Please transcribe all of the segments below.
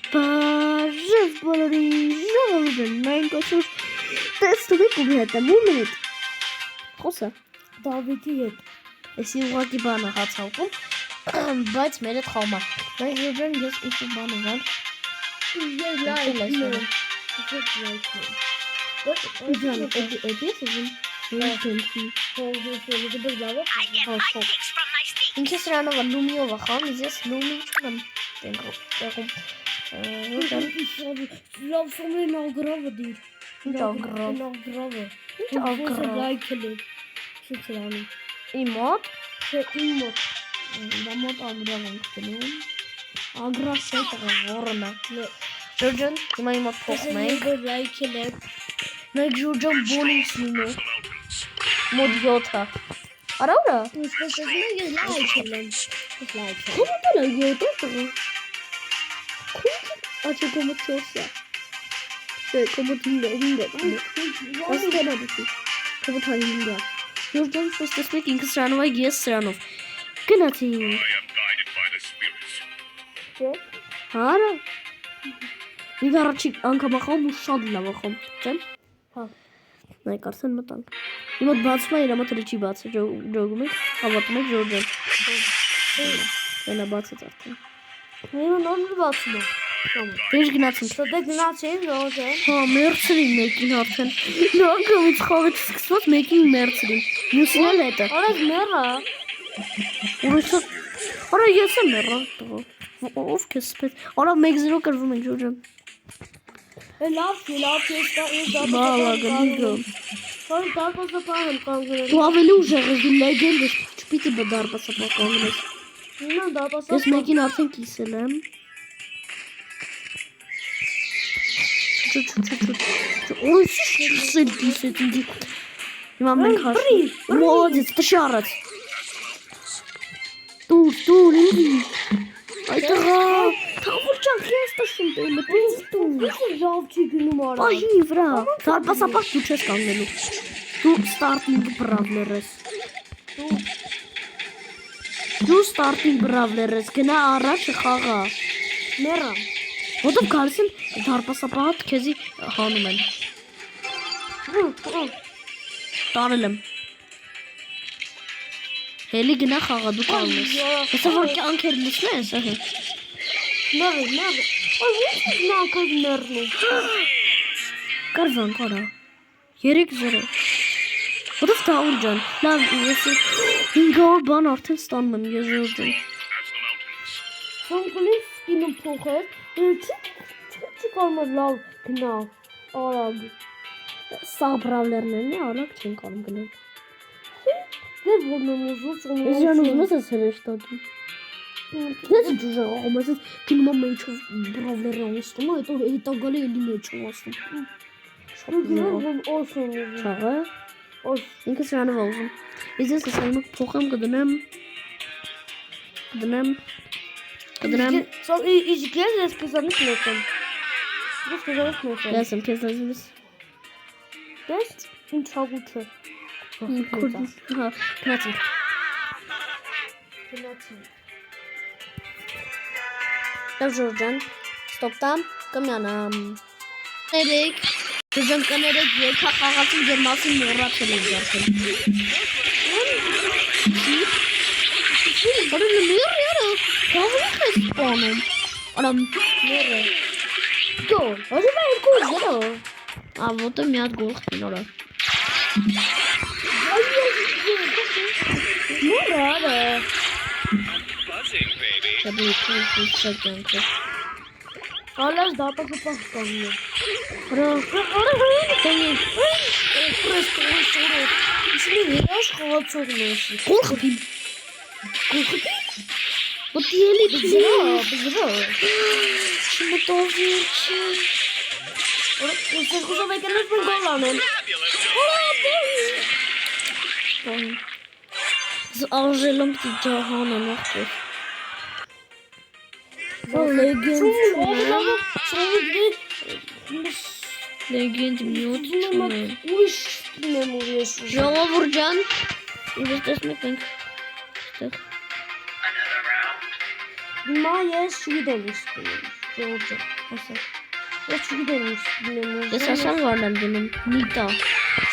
Բարև բոլորի ժողովուրդը, մենք այսօր տեսնում ենք ում հետ եմ, ում հետ խոսը Դավիթի հետ, էսի ուղղակի բան է հացալքում, բայց մեր հետ խաղում է, մենք ժոջան ես ինչ-որ բան ուղալ Ինքը սրանով է լումիով է խաղում, ես լումի չունեմ տեղում Լավ սոմեն ագրավը դիր Ինչ ագրավ Ինչ ագրավ լայքել է Ինչ սրանում Իմ մոտ Չէ իմ մոտ Դա մոտ ագրավ ենք դնում Ագրավ չէ տղա որն է Ժորջան հիմա իմ մոտ փոխում ենք լայքել է Մենք Ժորջան բոնից լինում Մոտ 7-ը Արա ուրա Ինչպես ասում են ես լայքել եմ Կոմոտ է 7-ը տղա Աչե կոմոտ 4-ը Չէ կոմոտ 5-ը Ասում դենա դուքի Կոմոտ 5-ը Ժորջան սպես տեսնեք ինքը սրանով է ես սրանով Գնացինք Չէ Հարա Ինք առաջի անգամ ախում ու շատ լավ ախում Չեմ Հա Նայք արդեն մտանք Իմ մոտ բացում է, իր մոտ չի բաց է Ժողում եք, հավատում եք Ժորջան Ենա բացեց արդեն Մինը նորմը բացում է Դեж գնացինք Դե գնացին Ժորջան Հա, մերցրին մեկին արդեն Նանգամից խաղեց սկսված մեկին մերցրին Մյուսին էլ հետը Արեք մեռա Ուրույսը Արա ես եմ մեռա Ով կես սպես Արա 1-0 կրվում ենք Ժորջան Լավ ես Բալա գնիգը Որ դարպասապահ եմ կանգնել Դու ավելի ուժեղ ես, դու լեգենդ ես, չպիտի դարպասապահ կանգնես Հիմա դարպասապահ Ես մեկին արդեն կիսել եմ Ой, շիսել կիսել ինձի Հիմա մենք հաշվում Մոլոդեց, տշարած Տուր, ինձի Այ տղա Թավոր ճանք ես տշում տեմը, տուր Ժավ չի գնում արա Պահի վրա, դարպասապահ դու չես կանգնելու Դու ստարտինգ բրավլեր ես Դու ստարտինգ բրավլեր ես, գնա առաջը խաղա Մեռա Ոտով գալիս են դարպասապահատ քեզի հանում են Տարել եմ Հելի գնա խաղա դու կալում ես Հեսա որ կյանքեր լիսն ես Մեռի Այ ո՞նց ես նակով մեռնում Կարվան կարա 3-0 Ոտով տաղուր ջան Լավ ես 5-ավոր բան արդեն ստանում եմ ես ժորջան Սոնկլիս սկինում փոխել Չի կարում է լավ գնա Արագ Սաղ բրավլերներն է արագ չեն կարում գնել Դες որ եմ ուզում Ես ջան ուզում ես հրեշտատում Դες ինչ ուժեղ աղում ես գնում եմ մեջով բրավլերը անստում հետո հետա գալի էլի մեջով ասում Չաղը ինքը սրանով ուզում Ես ես ասայմը փոխեմ կդնեմ Իսկ ես կեզանից մեծ եմ Ես եմ կեզ նազիմս Դες ինչ հագուտ է Գնացինք Լավ Ժորջան Ստոպտամ կմյանամ Ներեք Ժորջան կներեք երկա խաղացին ձեր մասին մոռացել եք արդեն Բարը մեր յարը Կավրիք ես սպանում Արամ մերը Գոլ Հոզում է երկու զրո Ավոտը մի հատ գոլ խտին որա Մերը արը Ալաս դապասապահ կանգնել Իսլի վերաշ խողացողն եսի Գոլ խտին Ոտի էլի բզրո Չմտովի չի Ես խուզով եկել ես մեն գոլ անեն Արժելում պտի ջահան եմ աղտեր Լեգենդ Լեգենդ միոտ չունեմ Ույշ նեմ ու ես Ժողովուր ջան Իվես տեսնեք ենք Հիմա ես չգիտեմ ինչ կնեմ George. Ասա։ Ես չգիտեմ ինչ դնեմ։ Ես ասամ որն եմ դնում։ Նիտա։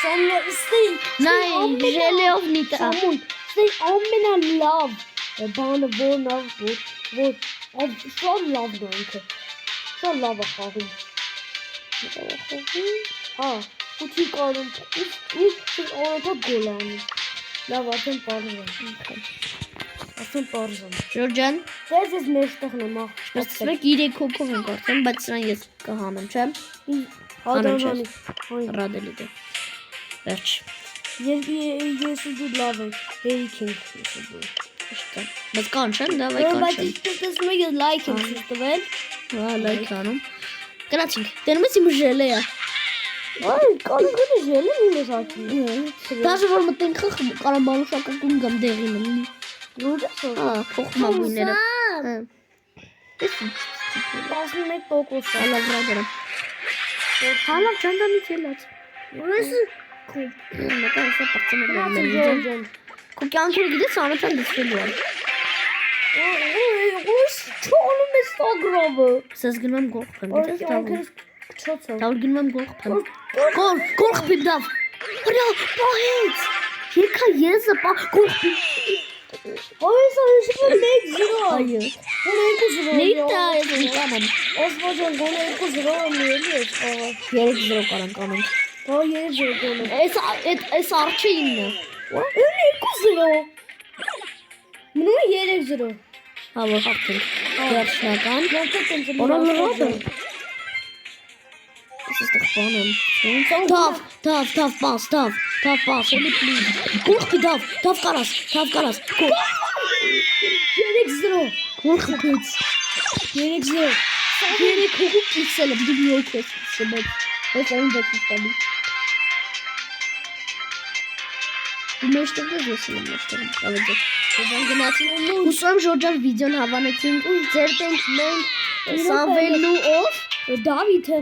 Սամը ստեյ։ Նայ, ժելեով նիտա։ Սամուն, ստեյ ամենալավ բանը որն է, որ շատ լավն է ինքը։ Շատ լավ է խաղում։ Հա, ու չի կարում։ Ու անընդհատ գոլ է անում։ Լավ, արդեն պարզ եմ։ Արդեն պարզ եմ։ Ժորջան, Դες ես մեջտեղն եմ ախ։ տեսեք 3 հոգով ենք արդեն, բայց սրան ես կհանեմ, չէ՞։ Հադանանի։ Ռադելի դե։ Վերջ։ Ես ու դու լավ ենք։ Հերիքինգ ես ու դու։ Իշտա։ Բայց կանչեմ, դավայ Բայց կանչեմ։ ես մեկ լայք եմ տվել։ Հա, լայք անում։ Գնացինք։ Դնում ես իմ ժելեը։ Ay, կարողանա ժելը ինձ ակին։ Դաժե որ մտենք խխ կարամբալուշակակում գամ դեղին լինի։ Լուծա։ Հա, փոխում ամույները։ Հա։ 11% Հալա վրա դրամ։ Հալա ճանդանից ելած։ Ուրես Մտա հեսա պրծում եմ։ Ջորջան։ Քո կյանքերը գիտես անոթան դիսվելու է։ Ուրես չոնում է ստագրավը։ Սես գնում եմ գորխ եմ, գիտես տավում։ Չոցը։ Տավլ գնում եմ գորխ եմ։ Գորխ պիմ դավ։ Հրյա, պահեց։ Եկա եզը գորխ պիմ։ Այս այս 1-0։ Այո։ 2-0։ Նիտա ես նիտան եմ։ Osmojan գոնե 2-0 ամիելի է խաղը։ 3-0 կարան կանենք։ Հա 3-0 գոնե։ Այս արջը իմն է։ 2-0։ Մնում է 3-0։ Հա, որ հաղթենք։ Վերջնական։ Որտե՞ղ Որը լրոտ է։ Ես ստեղ բանեմ։ Դավ, պաս, էլի պլիզ։ Գորխի դավ կարաս, 3-0։ գորխի պից։ 3-0։ 3 հոգու պիցել եմ, դու մի ոք ես պիցել, բայց այն դա պիցելի։ Դու մեջտեղ ես եմ մեջտեղ, ավեջը։ Դեն գնացին ուսում Ժորջան վիդեոն հավանեցինք, ձեր տենք մենք Սամվելն ու ով։ Դավիթը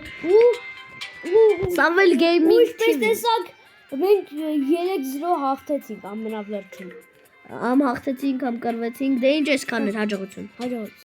Սամվել Gaming Ինչպես տեսակ մենք 3-0 հաղթեցինք ամենավերջին։ Ամ հաղթեցինք, ամ կրվեցինք, դե ինչ այսքան էր հաջողություն։ Հաջողություն։